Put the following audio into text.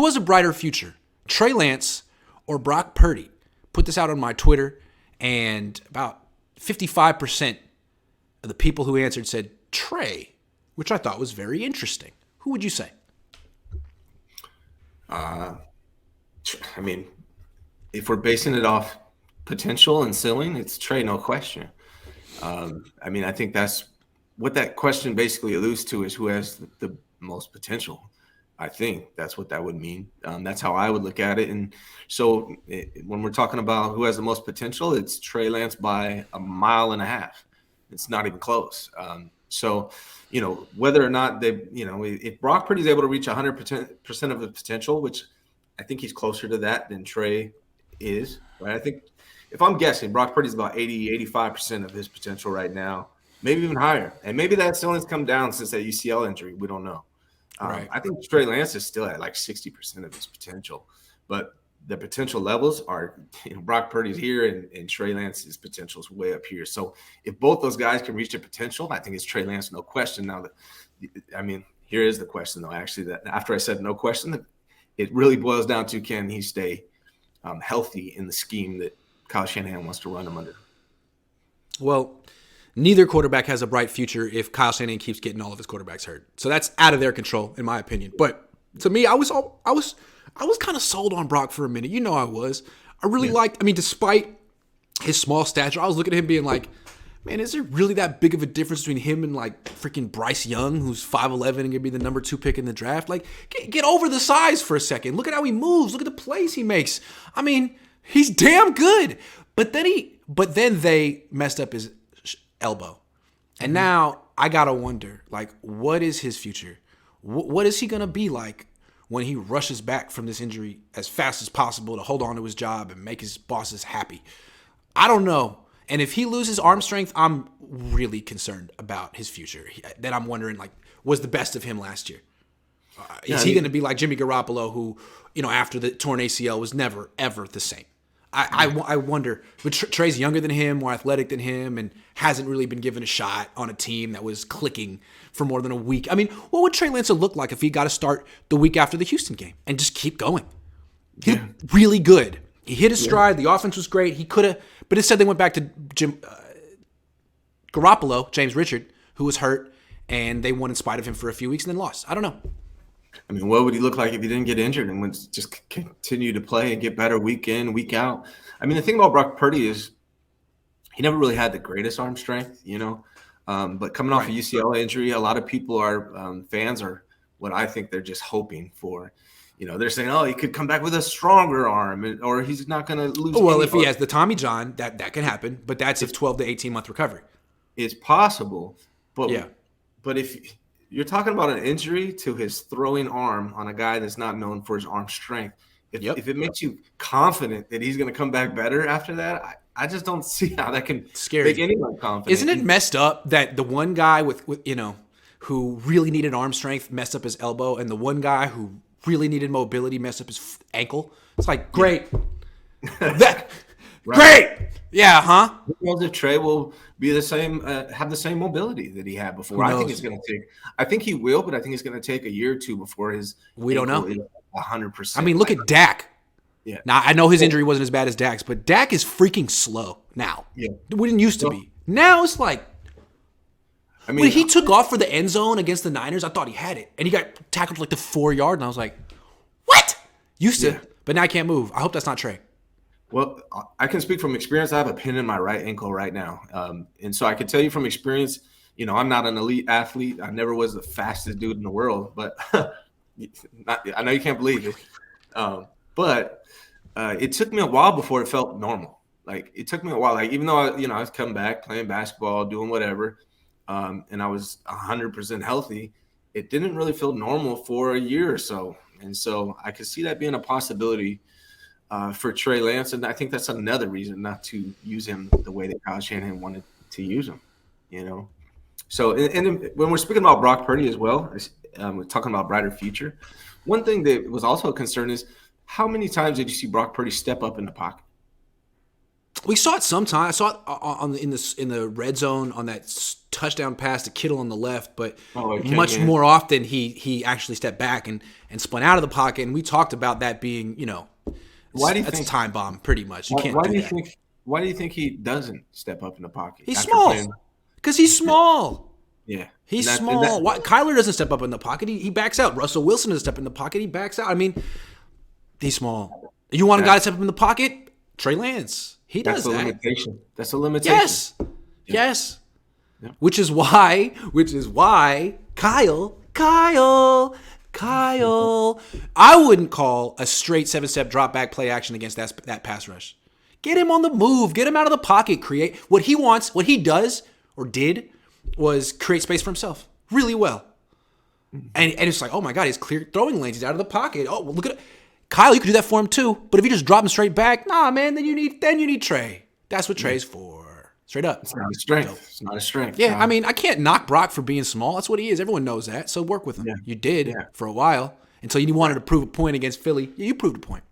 who has a brighter future, Trey Lance or Brock Purdy? Put this out on my Twitter, and about 55% of the people who answered said Trey, which I thought was very interesting. Who would you say? I mean, if we're basing it off potential and ceiling, it's Trey, no question. I think that's what that question basically alludes to, is who has the most potential. I think that's what that would mean. That's how I would look at it. And so when we're talking about who has the most potential, it's Trey Lance by 1.5 miles. It's not even close. So, whether or not if Brock Purdy is able to reach 100% of the potential, which I think he's closer to that than Trey is, right? I think if I'm guessing, Brock Purdy is about 85% of his potential right now, maybe even higher. And maybe that ceiling's come down since that UCL injury. We don't know. Right. I think Trey Lance is still at like 60% of his potential, but the potential levels are, Brock Purdy's here and Trey Lance's potential is way up here. So if both those guys can reach their potential, I think it's Trey Lance, no question. Now, here is the question though, actually, that after I said no question, it really boils down to, can he stay healthy in the scheme that Kyle Shanahan wants to run him under? Well, neither quarterback has a bright future if Kyle Shanahan keeps getting all of his quarterbacks hurt. So that's out of their control, in my opinion. But to me, I was kind of sold on Brock for a minute. I was. I really liked. Despite his small stature, I was looking at him being like, man, is there really that big of a difference between him and like freaking Bryce Young, who's 5'11" and gonna be the number 2 pick in the draft? Like, get over the size for a second. Look at how he moves. Look at the plays he makes. He's damn good. But then they messed up his elbow. And now I got to wonder, like, what is his future? What is he going to be like when he rushes back from this injury as fast as possible to hold on to his job and make his bosses happy? I don't know. And if he loses arm strength, I'm really concerned about his future. Then I'm wondering, like, was the best of him last year? Is he going to be like Jimmy Garoppolo, who, after the torn ACL was never, ever the same? I wonder, but Trey's younger than him, more athletic than him, and hasn't really been given a shot on a team that was clicking for more than a week. What would Trey Lance look like if he got to start the week after the Houston game and just keep going? He looked really good. He hit his stride. The offense was great. He could have, but instead they went back to Garoppolo, James Richard, who was hurt, and they won in spite of him for a few weeks and then lost. I don't know. What would he look like if he didn't get injured and would just continue to play and get better week in, week out? The thing about Brock Purdy is he never really had the greatest arm strength, but coming off a UCL injury, a lot of people fans are what I think they're just hoping for. They're saying, oh, he could come back with a stronger arm, or he's not going to lose. Well, if he has the Tommy John, that can happen, but that's a 12 to 18-month recovery. It's possible, but if you're talking about an injury to his throwing arm on a guy that's not known for his arm strength, if it makes you confident that he's going to come back better after that, I just don't see how that can make anyone confident. Isn't it messed up that the one guy with who really needed arm strength messed up his elbow, and the one guy who really needed mobility messed up his ankle? It's like, great. Great. Yeah, huh? Who knows if Trey will be the same, have the same mobility that he had before? I think it's going to take. I think he will, but I think it's going to take a year or two before his. We don't know. 100%. Look at Dak. Yeah. Now I know his injury wasn't as bad as Dak's, but Dak is freaking slow now. Yeah. We didn't used to be. Now it's like. When he took off for the end zone against the Niners, I thought he had it, and he got tackled like the 4-yard, and I was like, "What?" Used to, but now I can't move. I hope that's not Trey. Well, I can speak from experience. I have a pin in my right ankle right now. And so I can tell you from experience, I'm not an elite athlete. I never was the fastest dude in the world, but I know you can't believe it. But it took me a while before it felt normal. Like, it took me a while. Like, even though I was coming back, playing basketball, doing whatever, and I was 100% healthy, it didn't really feel normal for a year or so. And so I could see that being a possibility for Trey Lance, and I think that's another reason not to use him the way that Kyle Shanahan wanted to use him, So, and when we're speaking about Brock Purdy as well, we're talking about brighter future. One thing that was also a concern is how many times did you see Brock Purdy step up in the pocket? We saw it sometime. I saw it in the red zone on that touchdown pass to Kittle on the left, but much more often he actually stepped back and spun out of the pocket. And we talked about that being, that's a time bomb pretty much. You can't do that. Why do you think he doesn't step up in the pocket? He's small. Because he's small. Yeah. He's small. Kyler doesn't step up in the pocket. He backs out. Russell Wilson doesn't step in the pocket. He backs out. I mean, he's small. You want a guy to step up in the pocket? Trey Lance. He does that. Limitation. That's a limitation. Yes. Yeah. Yes. Yeah. Which is why Kyle, I wouldn't call a straight 7-step drop back play action against that pass rush. Get him on the move. Get him out of the pocket. Create what he wants. What he does or did was create space for himself really well. And it's like, oh my God, he's clear throwing lanes. He's out of the pocket. Oh, well, look at it. Kyle, you could do that for him too. But if you just drop him straight back, nah, man, then you need Trey. That's what Trey's for. Straight up. It's not a strength. It's not a strength. Yeah, I mean, I can't knock Brock for being small. That's what he is. Everyone knows that. So work with him. Yeah. You did for a while until you wanted to prove a point against Philly. Yeah, you proved a point.